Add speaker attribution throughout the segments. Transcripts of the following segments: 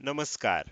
Speaker 1: नमस्कार.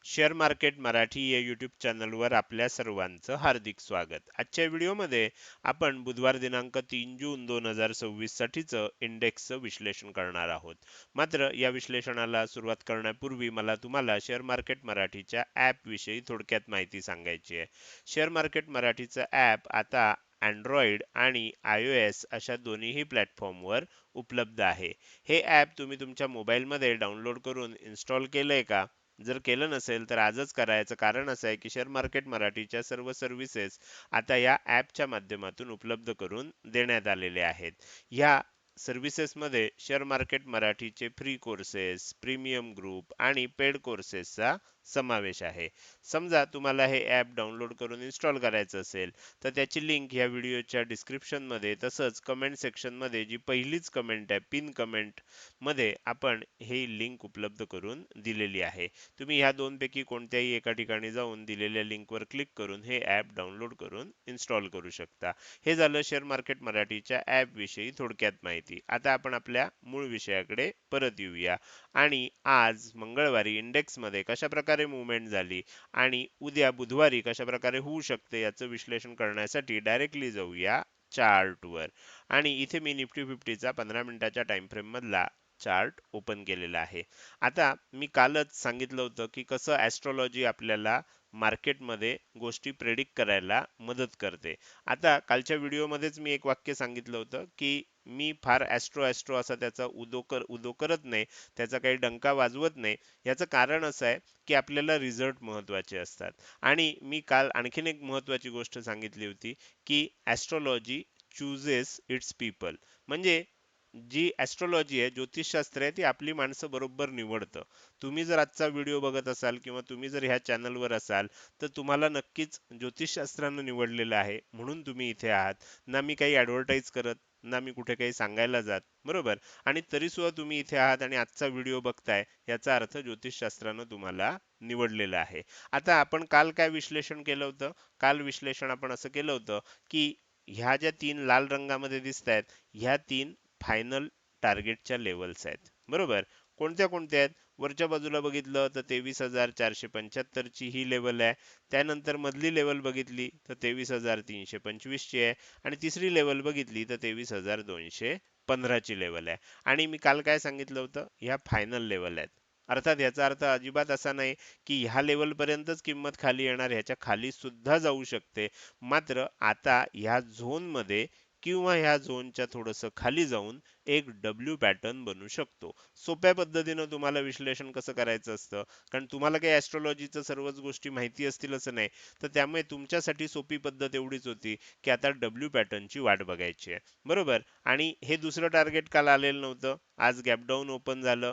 Speaker 1: Share market Marathi या YouTube चॅनलवर आपल्या सर्वांचं हार्दिक स्वागत. आजच्या व्हिडिओमध्ये आपण बुधवार दिनांक 3 जून 2026 साठीचं इंडेक्सचं विश्लेषण करणार आहोत. मात्र या विश्लेषणाला सुरुवात करण्यापूर्वी मला तुम्हाला शेअर मार्केट मराठीच्या ॲप विषयी थोडक्यात माहिती सांगायची आहे. शेअर मार्केट मराठीचं ॲप आता Android आणि iOS अशा दोन्हीही प्लॅटफॉर्मवर उपलब्ध आहे. हे ॲप तुम्ही तुमच्या मोबाईलमध्ये डाउनलोड करून इन्स्टॉल केलंय का? जर केलं नसेल तर आजच करायचं कारण असं आहे की शेअर मार्केट मराठीच्या सर्व सर्व्हिसेस आता या ॲपच्या माध्यमातून उपलब्ध करून देण्यात आलेले आहेत. या सर्व्हिसेसमध्ये शेअर मार्केट मराठीचे फ्री कोर्सेस, प्रीमियम ग्रुप आणि पेड कोर्सेसचा समावेश आहे. समजा तुम्हाला हे ॲप डाउनलोड करून इन्स्टॉल करायचं असेल तर त्याची लिंक या व्हिडिओच्या डिस्क्रिप्शनमध्ये तसंच कमेंट सेक्शनमध्ये जी पहिलीच कमेंट आहे पिन कमेंट मध्ये आपण हे लिंक उपलब्ध करून दिलेली आहे. तुम्ही ह्या दोनपैकी कोणत्याही एका ठिकाणी जाऊन दिलेल्या लिंकवर क्लिक करून हे ॲप डाउनलोड करून इन्स्टॉल करू शकता. हे झालं शेअर मार्केट मराठीच्या ॲप विषयी थोडक्यात माहिती. आता आपण आपल्या मूळ विषयाकडे परत येऊया आणि आज मंगळवारी इंडेक्समध्ये कशा प्रकारे मूव्हमेंट झाली आणि उद्या बुधवारी कशा प्रकारे होऊ शकते याचं विश्लेषण करण्यासाठी डायरेक्टली जाऊया चार्टवर. आणि इथे मी निफ्टी 50चा 15 मिनिटाच्या टाइम फ्रेम मधला चार्ट ओपन केलेला आहे. आता मी कालच सांगितलं होतं की कसं ॲस्ट्रॉलॉजी आपल्याला मार्केटमध्ये गोष्टी प्रेडिक्ट करायला मदत करते. आता कालच्या व्हिडिओमध्येच मी एक वाक्य सांगितलं होतं की मी फार ॲस्ट्रो असा त्याचा उदो करत नाही, त्याचा काही डंका वाजवत नाही. याचं कारण असं आहे की आपल्याला रिझल्ट महत्त्वाचे असतात. आणि मी काल आणखीन एक महत्त्वाची गोष्ट सांगितली होती की ॲस्ट्रॉलॉजी चूजेस इट्स पीपल. म्हणजे जी ॲस्ट्रॉलॉजी आहे, ज्योतिषशास्त्र आहे, ती आपली माणसं बरोबर निवडतं. तुम्ही जर आजचा व्हिडिओ बघत असाल किंवा तुम्ही जर ह्या चॅनलवर असाल, तर तुम्हाला नक्कीच ज्योतिषशास्त्रानं निवडलेलं आहे, म्हणून तुम्ही इथे आहात. ना मी काही ॲडव्हर्टाइज करत, ना मी कुठे काही सांगायला जात, बरोबर? आणि तरीसुद्धा तुम्ही इथे आहात आणि आजचा व्हिडिओ बघताय, याचा अर्थ ज्योतिषशास्त्रानं तुम्हाला निवडलेलं आहे. आता आपण काल काय विश्लेषण केलं होतं? काल विश्लेषण आपण असं केलं होतं, की ह्या ज्या 3 लाल रंगामध्ये दिसतायत, ह्या 3 फायनल टार्गेटच्या लेवल्स आहेत, बरोबर? कोणत्या कोणत्या आहेत? वरच्या बाजूला बघितलं तर 23,475 ची ही लेवल आहे. त्यानंतर मधली लेवल बघितली तर 23,325 ची आहे आणि तिसरी लेवल बघितली तर 23,215 ची लेवल आहे. आणि मी काल काय सांगितलं होतं? ह्या फायनल लेवल आहेत. अर्थात याचा अर्थ अजिबात असा नाही की ह्या लेवल पर्यंतच किंमत खाली येणार, ह्याच्या खाली सुद्धा जाऊ शकते. मात्र आता ह्या झोनमध्ये किंवा ह्या झोनच्या थोडंसं खाली जाऊन एक डब्ल्यू पॅटर्न बनू शकतो. सोप्या पद्धतीनं तुम्हाला विश्लेषण कसं करायचं असतं, कारण तुम्हाला काही ॲस्ट्रॉलॉजीचं सर्वच गोष्टी माहिती असतील असं नाही, तर त्यामुळे तुमच्यासाठी सोपी पद्धत एवढीच होती की आता डब्ल्यू पॅटर्नची वाट बघायची आहे, बरोबर? आणि हे दुसरं टार्गेट काल आलेलं नव्हतं, आज गॅप डाऊन ओपन झालं,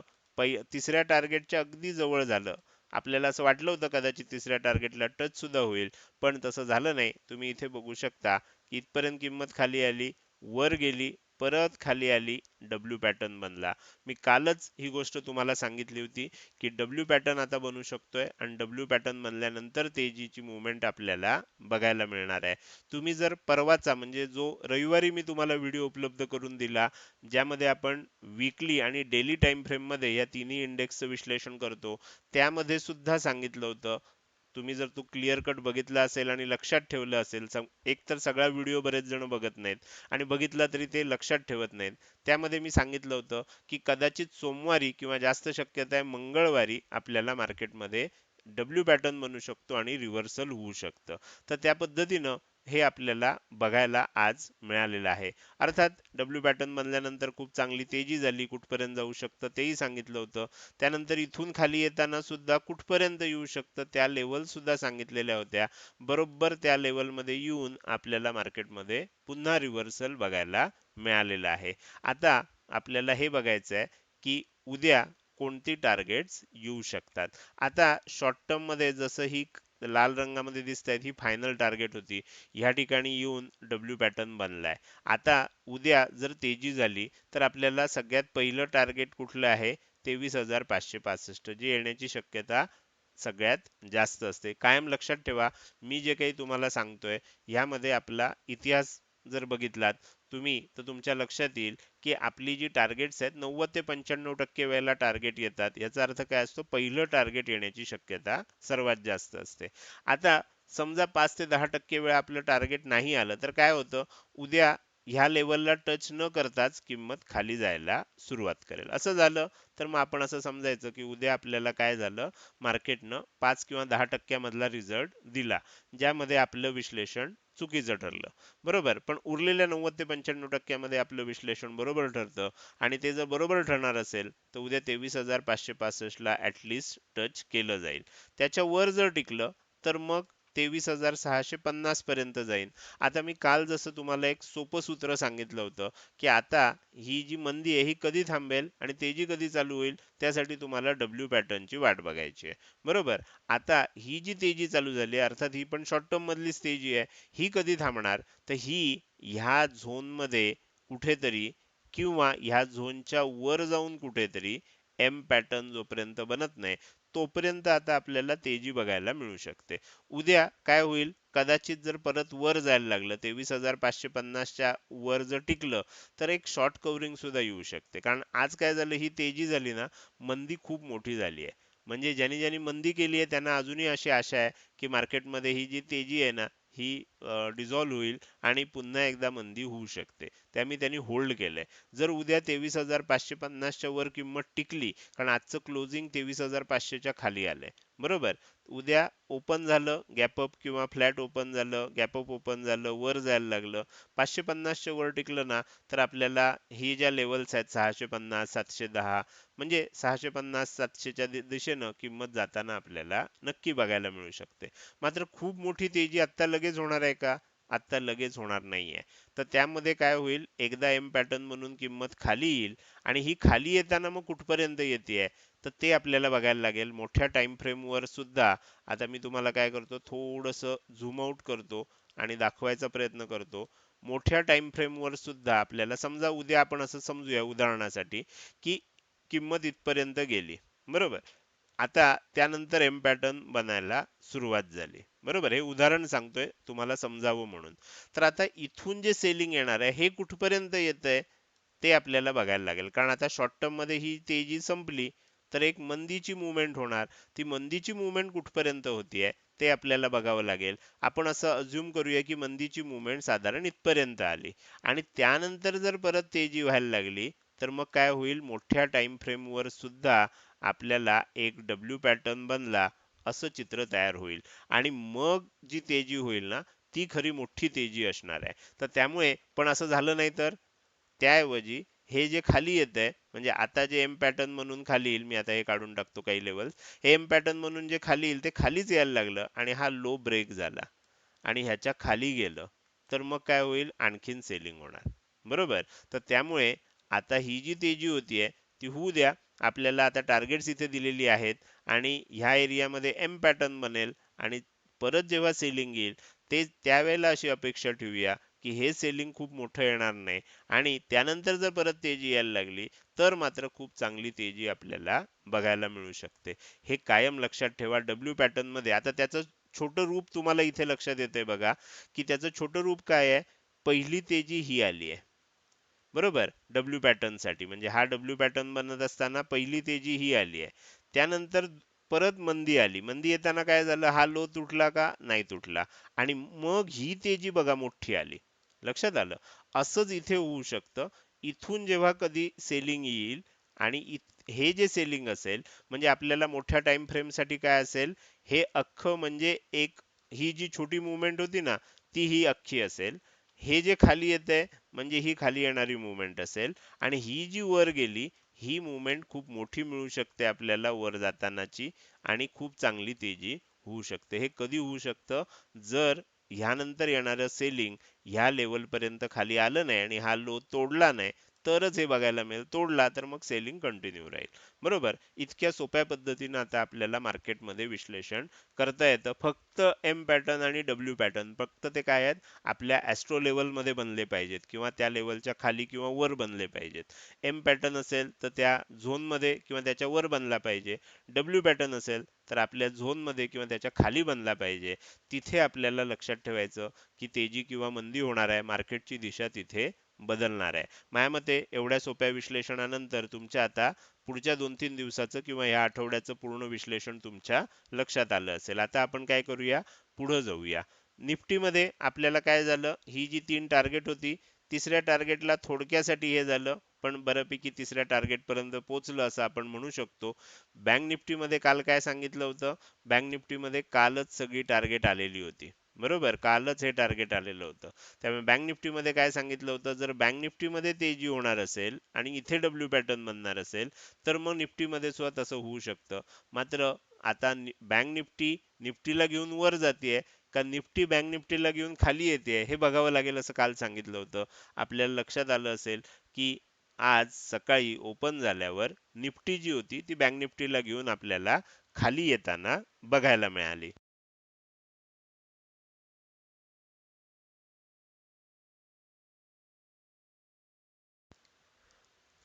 Speaker 1: तिसऱ्या टार्गेटच्या अगदी जवळ झालं. आपल्याला असं वाटलं होतं कदाचित तिसऱ्या टार्गेटला टच सुद्धा होईल, पण तसं झालं नाही. तुम्ही इथे बघू शकता इथपर्यंत किंमत खाली आली, वर गेली, परत खाली आली, डब्ल्यू पॅटर्न बनला. मी कालच ही गोष्ट तुम्हाला सांगितली होती की डब्ल्यू पॅटर्न आता बनू शकतोय आणि डब्ल्यू पॅटर्न बनल्यानंतर तेजीची मुवमेंट आपल्याला बघायला मिळणार आहे. तुम्ही जर परवाचा म्हणजे जो रविवारी मी तुम्हाला व्हिडिओ उपलब्ध करून दिला, ज्यामध्ये आपण वीकली आणि डेली टाइम फ्रेम मध्ये या तिन्ही इंडेक्सचं विश्लेषण करतो, त्यामध्ये सुद्धा सांगितलं होतं. तुम्ही जर तो क्लिअर कट बघितला असेल आणि लक्षात ठेवलं असेल, एक तर सगळा व्हिडिओ बरेच जण बघत नाहीत आणि बघितला तरी ते लक्षात ठेवत नाहीत. त्यामध्ये मी सांगितलं होतं की कदाचित सोमवारी किंवा जास्त शक्यता आहे मंगळवारी आपल्याला मार्केटमध्ये डब्ल्यू पॅटर्न बनू शकतो आणि रिव्हर्सल होऊ शकतं. तर त्या पद्धतीनं हे आपल्याला बघायला आज मिळालेलं आहे. अर्थात डब्ल्यू पॅटर्न बनल्यानंतर खूप चांगली तेजी झाली, कुठपर्यंत जाऊ शकतं तेही सांगितलं होतं. त्यानंतर इथून खाली येताना सुद्धा कुठपर्यंत येऊ शकतं त्या लेवल सुद्धा सांगितलेल्या होत्या. बरोबर त्या लेवलमध्ये येऊन आपल्याला मार्केटमध्ये पुन्हा रिव्हर्सल बघायला मिळालेलं आहे. आता आपल्याला हे बघायचं आहे की उद्या कोणती टार्गेट्स येऊ शकतात. आता शॉर्ट टर्म मध्ये जसं ही लाल रंगामध्ये दिसत आहेत ही फायनल टार्गेट होती, ह्या ठिकाणी येऊन डब्ल्यू पॅटर्न बनलाय. आता उद्या जर तेजी झाली तर आपल्याला सगळ्यात पहिलं टार्गेट कुठलं आहे? 23,565 जी येण्याची शक्यता सगळ्यात जास्त असते. कायम लक्षात ठेवा, मी जे काही तुम्हाला सांगतोय यामध्ये आपला इतिहास जर बघितलात तुम्ही तर तुमच्या लक्षात येईल की आपली जी टार्गेट्स आहेत 90 ते 95% वेळेला टार्गेट येतात. याचा अर्थ काय असतो, पहिलं टार्गेट येण्याची शक्यता सर्वात जास्त असते. आता समजा 5 ते 10% वेळा आपलं टार्गेट नाही आलं तर काय होतं, उद्या ह्या लेवलला टच न करताच किंमत खाली जायला सुरुवात करेल. असं झालं तर मग आपण असं समजायचं की उद्या आपल्याला काय झालं, मार्केटनं 5 किंवा 10% मधला रिझल्ट दिला, ज्यामध्ये आपलं विश्लेषण चुकीचं ठरलं. बरोबर, पण उरलेल्या 90 ते 95% आपलं विश्लेषण बरोबर ठरतं. आणि ते जर बरोबर ठरणार असेल तर उद्या 23,565 ला ऍटलिस्ट टच केलं जाईल. त्याच्या वर जर टिकलं तर मग 23,650 पर्यंत जाईल. आता मी काल जसं तुम्हाला एक सोपं सूत्र सांगितलं होतं की आता ही जी मंदी आहे ही कधी थांबेल आणि तेजी कधी चालू होईल, त्यासाठी तुम्हाला डब्ल्यू पॅटर्नची वाट बघायची आहे. बरोबर, आता ही जी तेजी चालू झाली अर्थात ही पण शॉर्ट टर्म मधलीच तेजी आहे, ही कधी थांबणार, तर ही ह्या झोन मध्ये कुठेतरी किंवा ह्या झोनच्या वर जाऊन कुठेतरी एम पॅटर्न जोपर्यंत बनत नाही तोपर्यंत आता आपल्याला तेजी बघायला मिळू शकते. उद्या काय होईल, कदाचित जर परत वर जायला लागलं 23,550च्या वर जर टिकलं तर एक शॉर्ट कव्हरिंग सुद्धा येऊ शकते. कारण आज काय झालं, ही तेजी झाली ना, मंदी खूप मोठी झाली आहे. म्हणजे ज्यांनी ज्यांनी मंदी केली आहे त्यांना अजूनही अशी आशा आहे की मार्केटमध्ये ही जी तेजी आहे ना ही डिझॉल्व्ह होईल आणि पुन्हा एकदा मंदी होऊ शकते. त्यामुळे त्यांनी होल्ड केलंय. जर उद्या 23,550च्या वर किंमत टिकली, कारण आजचं क्लोजिंग 23,500च्या खाली आलंय, बरोबर, उद्या ओपन झालं गॅप अप किंवा फ्लॅट ओपन झालं, गॅप अप ओपन झालं, वर जायला लागलं, 550च्या वर टिकलं ना, तर आपल्याला ही ज्या लेवल्स आहेत 650 710, म्हणजे 650 700च्या दिशेनं किंमत जाताना आपल्याला नक्की बघायला मिळू शकते. मात्र खूप मोठी तेजी आत्ता लगेच होणार आहे का, आत्ता लगेच होणार नाहीये. तर त्यामध्ये काय होईल, एकदा एम पॅटर्न म्हणून किंमत खाली येईल आणि ही खाली येताना मग कुठपर्यंत येते तर ते आपल्याला बघायला लागेल मोठ्या टाइम फ्रेम वर सुद्धा. आता मी तुम्हाला काय करतो, थोडस झूम आउट करतो आणि दाखवायचा प्रयत्न करतो. मोठ्या टाइम फ्रेम वर सुद्धा आपल्याला समजा उद्या आपण असं समजूया उदाहरणासाठी की किंमत इथपर्यंत गेली, बरोबर, आता त्यानंतर एम पॅटर्न बनायला सुरुवात झाली, बरोबर, हे उदाहरण सांगतोय तुम्हाला समजावं म्हणून. तर आता इथून जे सेलिंग येणार आहे हे कुठपर्यंत येत आहे ते आपल्याला बघायला लागेल. कारण आता शॉर्ट टर्म मध्ये ही तेजी संपली तर एक मंदीची मुवमेंट होणार. ती मंदीची मुवमेंट कुठपर्यंत होतीये ते आपल्याला बघावं लागेल. आपण असं अज्युम करूया की मंदीची मुवमेंट साधारण इथपर्यंत आली आणि त्यानंतर जर परत तेजी व्हायला लागली तर मग काय होईल, मोठ्या टाइम फ्रेम वर सुद्धा आपल्याला एक डब्ल्यू पॅटर्न बनला असं चित्र तयार होईल. आणि मग जी तेजी होईल ना, ती खरी मोठी तेजी असणार आहे. तर त्यामुळे पण असं झालं नाही तर त्याऐवजी हे जे खाली येत आहे, म्हणजे आता जे एम पॅटर्न म्हणून खाली येईल, मी आता हे काढून टाकतो काही लेवल, हे एम पॅटर्न म्हणून जे खाली येईल ते खालीच यायला लागलं आणि हा लो ब्रेक झाला आणि ह्याच्या खाली गेलं तर मग काय होईल, आणखीन सेलिंग होणार, बरोबर. तर त्यामुळे आता ही जी तेजी होतीये ती होऊ द्या. आपल्याला आता टार्गेट्स इथे दिलेली आहेत आणि ह्या एरियामध्ये एम पॅटर्न बनेल आणि परत जेव्हा सेलिंग येईल ते त्यावेळेला अशी अपेक्षा ठेवूया की हे सेलिंग खूप मोठं येणार नाही आणि त्यानंतर जर परत तेजी यायला लागली तर मात्र खूप चांगली तेजी आपल्याला बघायला मिळू शकते. हे कायम लक्षात ठेवा डब्ल्यू पॅटर्न मध्ये. आता त्याचं छोटं रूप तुम्हाला इथे लक्षात येतंय बघा, की त्याचं छोटं रूप काय आहे, पहिली तेजी ही आली आहे, बरोबर, डब्ल्यू पॅटर्न साठी. म्हणजे हा डब्ल्यू पॅटर्न बनत असताना पहिली तेजी ही आली आहे, त्यानंतर परत मंदी आली, मंदी येताना काय झालं, हा लो तुटला का, नाही तुटला, आणि मग ही तेजी बघा मोठी आली. लक्षात आलं. असंच इथे होऊ शकतं. इथून जेव्हा कधी सेलिंग येईल आणि हे जे सेलिंग असेल म्हणजे आपल्याला मोठ्या टाइम फ्रेम साठी काय असेल, हे अख्खं म्हणजे एक, ही जी छोटी मुवमेंट होती ना ती ही अख्खी असेल. हे जे खाली येत म्हणजे ही खाली येणारी मूवमेंट असेल आणि ही जी वर गेली ही मूवमेंट खूप मोठी मिळू शकते आपल्याला वर जातानाची आणि खूप चांगली तेजी होऊ शकते. हे कधी होऊ शकतं, जर ह्यानंतर येणारं सेलिंग ह्या लेवल पर्यंत खाली आलं नाही आणि हा लो तोडला नाही तरच हे बघायला मिळेल. तोडला तर मग सेलिंग कंटिन्यू राहील. बरोबर. इतक्या सोप्या पद्धतीने आता आपल्याला मार्केटमध्ये विश्लेषण करता येतं. फक्त एम पॅटर्न आणि डब्ल्यू पॅटर्न फक्त ते काय आहेत, आपल्या ॲस्ट्रो लेवलमध्ये बनले पाहिजेत किंवा त्या लेवलच्या खाली किंवा वर बनले पाहिजेत. एम पॅटर्न असेल तर त्या झोनमध्ये किंवा त्याच्या वर बनला पाहिजे. डब्ल्यू पॅटर्न असेल तर आपल्या झोनमध्ये किंवा त्याच्या खाली बनला पाहिजे. तिथे आपल्याला लक्षात ठेवायचं की तेजी किंवा मंदी होणार आहे, मार्केटची दिशा तिथे बदलणार आहे. माझ्या मते एवढ्या सोप्या विश्लेषणानंतर तुमच्या आता पुढच्या 2-3 दिवसाचं किंवा या आठवड्याचं पूर्ण विश्लेषण तुमच्या लक्षात आलं असेल. आता आपण काय करूया, पुढे जाऊया. निफ्टीमध्ये आपल्याला काय झालं, ही जी 3 टार्गेट होती, तिसऱ्या टार्गेटला थोडक्यासाठी हे झालं, पण बऱ्यापैकी तिसऱ्या टार्गेट पर्यंत पोहोचलं असं आपण म्हणू शकतो. बँक निफ्टीमध्ये काल काय सांगितलं होतं, बँक निफ्टीमध्ये कालच सगळी टार्गेट आलेली होती. बरोबर, कालच हे टार्गेट आलेलं होतं. त्यामुळे बँक निफ्टीमध्ये काय सांगितलं होतं, जर बँक निफ्टीमध्ये तेजी होणार असेल आणि इथे डब्ल्यू पॅटर्न बनणार असेल तर मग निफ्टीमध्ये सुद्धा तसं होऊ शकतं. मात्र आता बँक निफ्टी निफ्टीला घेऊन वर जाते का निफ्टी बँक निफ्टीला घेऊन खाली येते हे बघावं लागेल असं काल सांगितलं होतं. आपल्याला लक्षात आलं असेल की आज सकाळी ओपन झाल्यावर निफ्टी जी होती ती बँक निफ्टीला घेऊन आपल्याला खाली येताना बघायला मिळाली.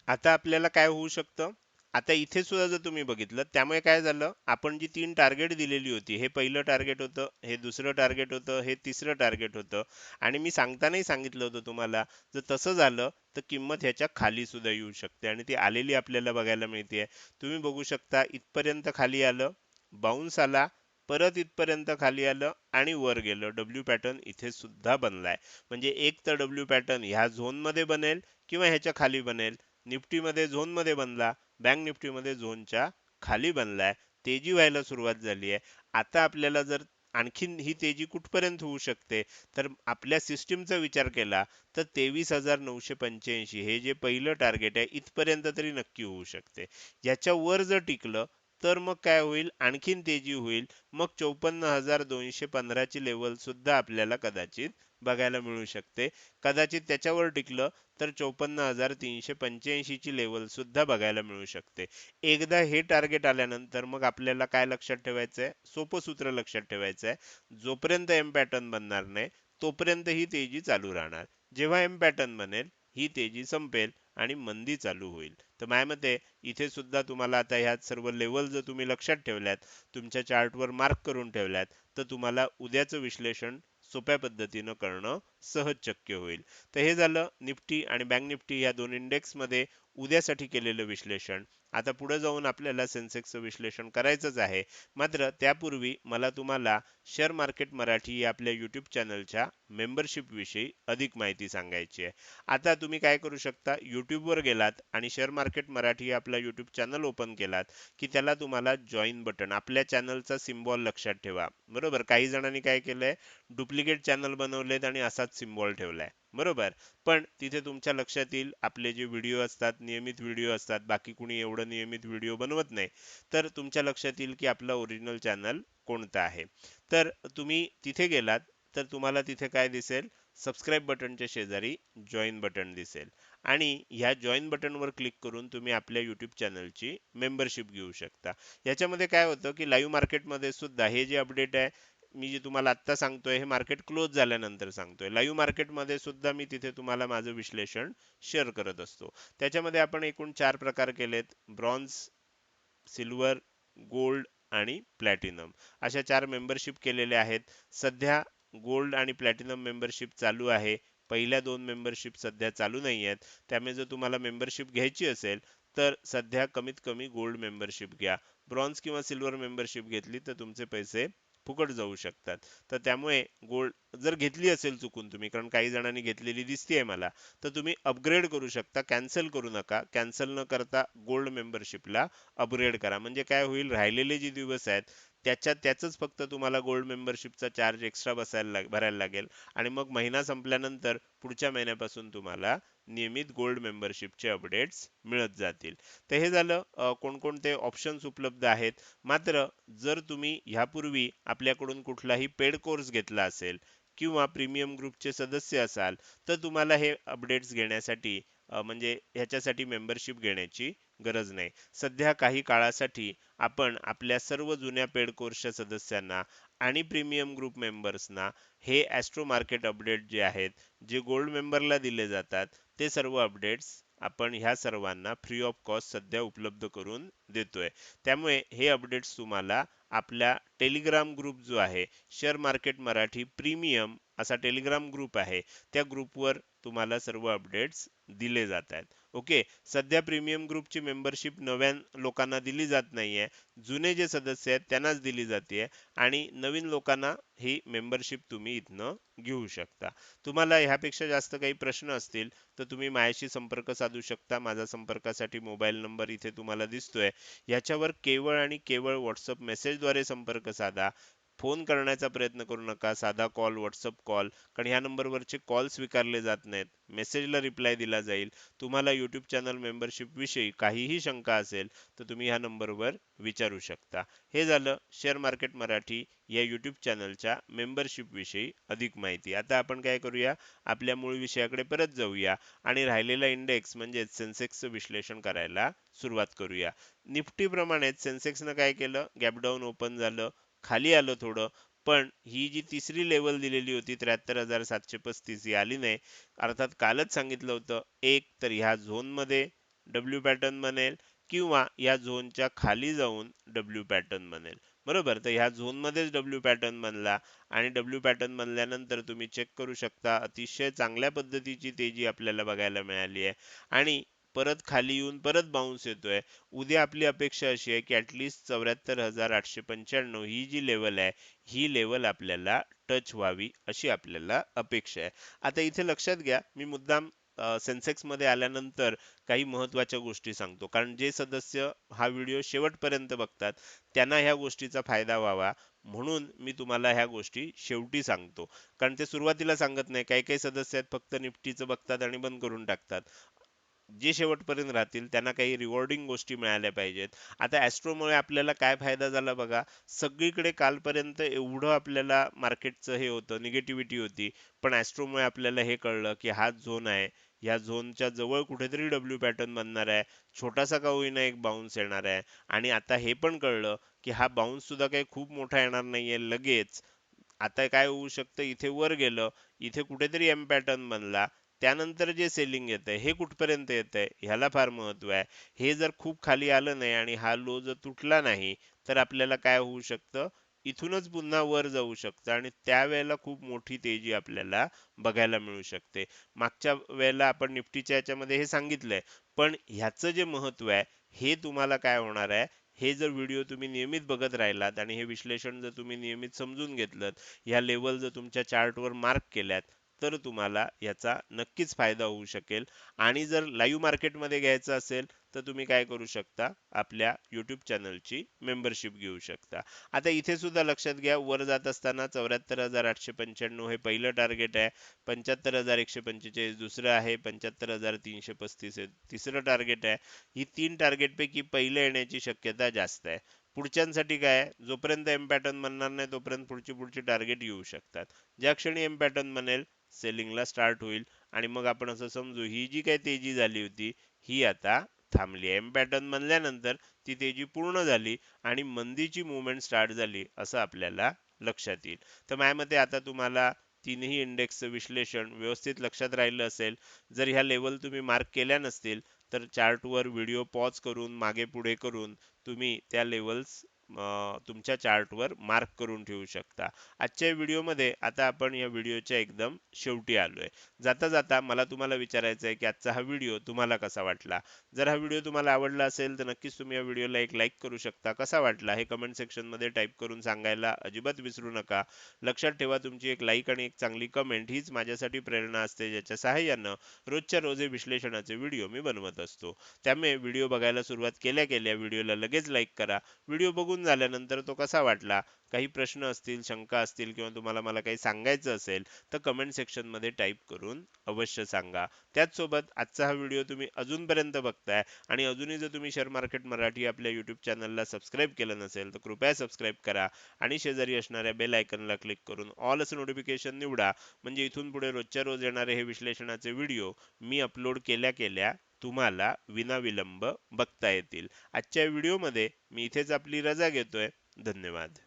Speaker 1: आता आपल्याला काय होऊ शकतं, आता इथे सुद्धा जर तुम्ही बघितलं त्यामुळे काय झालं, आपण जी 3 टार्गेट दिलेली होती, हे पहिलं टार्गेट होतं, हे दुसरं टार्गेट होतं, हे तिसरं टार्गेट होतं आणि मी सांगतानाही सांगितलं होतं तुम्हाला, जर तसं झालं तर किंमत ह्याच्या खाली सुद्धा येऊ शकते आणि ती आलेली आपल्याला बघायला मिळते. तुम्ही बघू शकता इथपर्यंत खाली आलं, बाउन्स आला, परत इथपर्यंत खाली आलं आणि वर गेलं. डब्ल्यू पॅटर्न इथे सुद्धा बनलाय. म्हणजे एक तर डब्ल्यू पॅटर्न ह्या झोनमध्ये बनेल किंवा ह्याच्या खाली बनेल. निफ्टीमध्ये झोनमध्ये बनला, बँक निफ्टीमध्ये झोनच्या खाली बनलाय, तेजी व्हायला सुरुवात झाली आहे. आता आपल्याला जर आणखीन ही तेजी कुठपर्यंत होऊ शकते, तर आपल्या सिस्टीमचा विचार केला तर 23,985 हे जे पहिलं टार्गेट आहे इथपर्यंत तरी नक्की होऊ शकते. याच्या वर जर टिकलं तर मग काय होईल, आणखीन तेजी होईल. मग 54,215 ची लेवल सुद्धा आपल्याला कदाचित बघायला मिळू शकते. कदाचित त्याच्यावर टिकलं तर 54,385 ची लेवल सुद्धा बघायला मिळू शकते. एकदा हे टार्गेट आल्यानंतर मग आपल्याला काय लक्षात ठेवायचं आहे, सोपं सूत्र लक्षात ठेवायचं आहे, जोपर्यंत एम पॅटर्न बनणार नाही तोपर्यंत ही तेजी चालू राहणार. जेव्हा एम पॅटर्न बनेल ही तेजी संपेल आणि मंदी चालू होईल. तर माझ्या मते इथे सुद्धा तुम्हाला आता ह्या सर्व लेवल जर तुम्ही लक्षात ठेवल्यात, तुमच्या चार्टवर मार्क करून ठेवल्यात, तर तुम्हाला उद्याचं विश्लेषण सोप्या पद्धतीनं करणं सहज शक्य होईल. तर हे झालं निफ्टी आणि बँक निफ्टी या दोन इंडेक्समध्ये उद्यासाठी केलेलं विश्लेषण. आता पुढे जाऊन आपल्याला सेन्सेक्सचं विश्लेषण करायचंच आहे. मात्र त्यापूर्वी मला तुम्हाला शेअर मार्केट मराठी या आपल्या यूट्यूब चॅनलच्या मेंबरशिप विषयी अधिक माहिती सांगायची आहे. आता तुम्ही काय करू शकता, यूट्यूबवर गेलात आणि शेअर मार्केट मराठी या आपला यूट्यूब चॅनल ओपन केलात की त्याला तुम्हाला जॉईन बटन, आपल्या चॅनलचा सिम्बॉल लक्षात ठेवा. बरोबर, काही जणांनी काय केलंय, डुप्लिकेट चॅनल बनवलेत आणि असाच सिम्बॉल ठेवलाय. बरोबर, पण तिथे तुमच्या लक्षात येईल आपले जे व्हिडिओ असतात, नियमित व्हिडिओ असतात, बाकी कुणी एवढं नियमित व्हिडिओ बनवत नाही, तर तुमच्या लक्षात येईल की आपलं ओरिजिनल चॅनल कोणतं आहे. तर तुम्ही तिथे गेलात तर तुम्हाला तिथे काय दिसेल, सबस्क्राईब बटनच्या शेजारी जॉईन बटन दिसेल आणि ह्या जॉईन बटनवर क्लिक करून तुम्ही आपल्या यूट्यूब चॅनलची मेंबरशिप घेऊ शकता. याच्यामध्ये काय होतं की लाईव्ह मार्केटमध्ये सुद्धा हे जे अपडेट आहे, मी जे तुम्हाला आत्ता सांगतोय हे मार्केट क्लोज झाल्यानंतर सांगतोय. लाईव्ह मार्केटमध्ये सुद्धा मी तिथे तुम्हाला माझं विश्लेषण शेअर करत असतो. त्याच्यामध्ये आपण एकूण 4 प्रकार केलेत: ब्रॉन्झ, सिल्वर, गोल्ड आणि प्लॅटिनम. अशा 4 मेंबरशिप केलेल्या आहेत. सध्या गोल्ड आणि प्लॅटिनम मेंबरशिप चालू आहे. पहिल्या 2 मेंबरशिप सध्या चालू नाही आहेत. त्यामुळे जर तुम्हाला मेंबरशिप घ्यायची असेल तर सध्या कमीत कमी गोल्ड मेंबरशिप घ्या. ब्रॉन्झ किंवा सिल्वर मेंबरशिप घेतली तर तुमचे पैसे फुकट जाऊ शकतात. तर त्यामुळे गोल्ड जर घेतली असेल चुकून तुम्ही, कारण काही जणांनी घेतलेली दिसतीये मला, तर तुम्ही अपग्रेड करू शकता. कॅन्सल करू नका. कॅन्सल न करता गोल्ड मेंबरशिपला अपग्रेड करा. म्हणजे काय होईल, राहिलेले जे दिवस आहेत त्याचंच फक्त तुम्हाला गोल्ड मेंबरशिपचा चार्ज एक्स्ट्रा भरायला लागेल आणि मग महिना संपल्यानंतर पुढच्या महिन्यापासून तुम्हाला नियमित गोल्ड मेंबरशिपचे अपडेट्स मिळत जातील. तर हे झालं कोणकोणते ऑप्शन्स उपलब्ध आहेत. मात्र जर तुम्ही ह्यापूर्वी आपल्याकडून कुठलाही पेड कोर्स घेतला असेल किंवा प्रीमियम ग्रुपचे सदस्य असाल तर तुम्हाला हे अपडेट्स घेण्यासाठी म्हणजे ह्याच्यासाठी मेंबरशिप घेण्याची गरज नाही. सध्या काही काळासाठी आपण आपल्या सर्व जुन्या पेड कोर्सच्या सदस्यांना आणि प्रीमियम ग्रुप मेंबर्सना हे ॲस्ट्रो मार्केट अपडेट जे आहेत, जे गोल्ड मेंबरला दिले जातात, ते सर्व अपडेट्स आपण ह्या सर्वांना फ्री ऑफ कॉस्ट सध्या उपलब्ध करून देतोय. त्यामुळे हे अपडेट्स तुम्हाला आपल्या टेलिग्राम ग्रुप जो आहे, शेअर मार्केट मराठी प्रीमियम असा टेलिग्राम ग्रुप आहे, त्या ग्रुपवर तुम्हाला सर्व अपडेट्स दिले जात आहेत. ओके, सध्या प्रीमियम ग्रुपची मेंबरशिप नव्या लोकांना दिली जात नाहीये. जुने जे सदस्य आहेत त्यांनाच दिली जाते आणि नवीन लोकांना ही मेंबरशिप तुम्ही इथनं घेऊ शकता. तुम्हाला ह्यापेक्षा जास्त काही प्रश्न असतील तर तुम्ही माझ्याशी संपर्क साधू शकता. माझा संपर्कासाठी मोबाईल नंबर इथे तुम्हाला दिसतोय. याच्यावर केवळ आणि केवळ व्हॉट्सअप मेसेजद्वारे संपर्क साधा. फोन करण्याचा प्रयत्न करू नका. साधा कॉल, व्हॉट्सअप कॉल, कारण ह्या नंबरवरचे कॉल स्वीकारले जात नाहीत. मेसेजला रिप्लाय दिला जाईल. तुम्हाला यूट्यूब चॅनल मेंबरशिप विषयी काहीही शंका असेल तर तुम्ही ह्या नंबरवर विचारू शकता. हे झालं शेअर मार्केट मराठी या यूट्यूब चॅनलच्या मेंबरशिप विषयी अधिक माहिती. आता आपण काय करूया, आपल्या मूळ विषयाकडे परत जाऊया आणि राहिलेला इंडेक्स म्हणजे सेन्सेक्सचं विश्लेषण करायला सुरुवात करूया. निफ्टी प्रमाणेच सेन्सेक्सनं काय केलं, गॅप डाऊन ओपन झालं, खाली आलं थोडं, पण ही जी तिसरी लेवल दिलेली होती 73,735 ही आली नाही. अर्थात कालच सांगितलं होतं, एक तर ह्या झोनमध्ये डब्ल्यू पॅटर्न बनेल किंवा या झोनच्या खाली जाऊन डब्ल्यू पॅटर्न बनेल. बरोबर, तर ह्या झोनमध्येच डब्ल्यू पॅटर्न बनला आणि डब्ल्यू पॅटर्न बनल्यानंतर तुम्ही चेक करू शकता, अतिशय चांगल्या पद्धतीची तेजी आपल्याला बघायला मिळाली आहे आणि परत खाली येऊन परत बाउन्स येतोय. उद्या आपली अपेक्षा अशी आहे की ॲटलिस्ट 74,895 ही जी लेवल आहे, ही लेवल आपल्याला टच व्हावी अशी आपल्याला अपेक्षा आहे. आता इथे लक्षात घ्या, मी मुद्दाम सेन्सेक्स मध्ये आल्यानंतर काही महत्त्वाच्या गोष्टी सांगतो, कारण जे सदस्य हा व्हिडिओ शेवटपर्यंत बघतात त्यांना ह्या गोष्टीचा फायदा व्हावा म्हणून मी तुम्हाला ह्या गोष्टी शेवटी सांगतो. कारण ते सुरुवातीला सांगत नाही. काही काही सदस्य आहेत फक्त निफ्टीचं बघतात आणि बंद करून टाकतात. जे शेवटपर्यंत राहतील त्यांना काही रिवॉर्डिंग गोष्टी मिळाल्या पाहिजेत. आता ॲस्ट्रोमुळे आपल्याला काय फायदा झाला बघा. सगळीकडे कालपर्यंत एवढं आपल्याला मार्केटचं हे होतं, निगेटिव्हिटी होती, पण ॲस्ट्रोमुळे आपल्याला हे कळलं की हा झोन आहे, या झोनच्या जवळ कुठेतरी डब्ल्यू पॅटर्न बनणार आहे, छोटासा का होईना एक बाउन्स येणार आहे. आणि आता हे पण कळलं की हा बाउन्स सुद्धा काही खूप मोठा येणार नाहीये लगेच. आता काय होऊ शकतं, इथे वर गेलं, इथे कुठेतरी एम पॅटर्न बनला, त्यानंतर जे सेलिंग येतंय हे कुठपर्यंत येतंय ह्याला फार महत्व आहे. हे जर खूप खाली आलं नाही आणि हा लो जर तुटला नाही तर आपल्याला काय होऊ शकतं, इथूनच पुन्हा वर जाऊ शकतं आणि त्यावेळेला खूप मोठी तेजी आपल्याला बघायला मिळू शकते. मागच्या वेळेला आपण निफ्टीच्या याच्यामध्ये हे सांगितलंय, पण ह्याचं जे महत्व आहे हे तुम्हाला काय होणार आहे, हे जर व्हिडिओ तुम्ही नियमित बघत राहिलात आणि हे विश्लेषण जर तुम्ही नियमित समजून घेतलं, ह्या लेवल जर तुमच्या चार्टवर मार्क केल्यात, तर तुम्हाला याचा नक्कीच फायदा होऊ शकेल. आणि जर लाईव्ह मार्केटमध्ये घ्यायचं असेल तर तुम्ही काय करू शकता, आपल्या यूट्यूब चॅनलची मेंबरशिप घेऊ शकता. आता इथे सुद्धा लक्षात घ्या, वर जात असताना 74,895 हे पहिलं टार्गेट आहे, 75,145 दुसरं आहे, 75,335 हे तिसरं टार्गेट आहे. ही तीन टार्गेट पैकी पहिलं येण्याची शक्यता जास्त आहे. पुढच्यांसाठी काय आहे, जोपर्यंत एम पॅटर्न बनणार नाही तोपर्यंत पुढची पुढची टार्गेट येऊ शकतात. ज्या क्षणी एम पॅटर्न बनेल सेलिंगला स्टार्ट होईल आणि मग आपण असं समजू, ही जी काही तेजी झाली होती ही आता थांबली आहे. एम पॅटर्न बनल्यानंतर ती तेजी पूर्ण झाली आणि मंदीची मुवमेंट स्टार्ट झाली असं आपल्याला लक्षात येईल. तर माझ्या मते आता तुम्हाला तीनही इंडेक्सचं विश्लेषण व्यवस्थित लक्षात राहिलं असेल. जर ह्या लेवल तुम्ही मार्क केल्या नसतील तर चार्टवर व्हिडिओ पॉज करून मागे पुढे करून तुम्ही त्या लेवल्स तुमच्या चार्टवर मार्क करून ठेवू शकता. आजच्या व्हिडिओमध्ये आता आपण या व्हिडिओच्या एकदम शेवटी आलोय. जाता जाता मला तुम्हाला विचारायचं आहे की आजचा हा व्हिडिओ तुम्हाला कसा वाटला. जर हा व्हिडिओ तुम्हाला आवडला असेल तर नक्कीच तुम्ही या व्हिडिओला एक लाईक करू शकता. कसा वाटला हे कमेंट सेक्शन मध्ये टाईप करून सांगायला अजिबात विसरू नका. लक्षात ठेवा, तुमची एक लाईक आणि एक चांगली कमेंट हीच माझ्यासाठी प्रेरणा असते, ज्याच्या सहाय्यानं रोजच्या रोज हे विश्लेषणाचे व्हिडिओ मी बनवत असतो. त्यामुळे व्हिडिओ बघायला सुरुवात केल्या केल्या व्हिडिओला लगेच लाईक करा. व्हिडिओ बघून बघून झाल्यानंतर तो कसा वाटला, काही प्रश्न असतील, शंका असतील किंवा तुम्हाला मला काही सांगायचं असेल, तर कमेंट सेक्शनमध्ये टाईप करून अवश्य सांगा. त्याचसोबत आजचा हा व्हिडिओ तुम्ही अजूनपर्यंत बघताय आणि अजूनही जर तुम्ही शेअर मार्केट मराठी आपल्या यूट्यूब चॅनलला सबस्क्राईब केलं नसेल, तर कृपया सबस्क्राईब करा आणि शेजारी असणाऱ्या बेल आयकॉनला क्लिक करून ऑल असं नोटिफिकेशन निवडा. म्हणजे इथून पुढे रोजच्या रोज येणारे हे विश्लेषणाचे व्हिडिओ मी अपलोड केल्या केल्या तुम्हाला विनाविलंब बघता येतील. आजच्या व्हिडिओमध्ये मी इथेच आपली रजा घेतोय. धन्यवाद.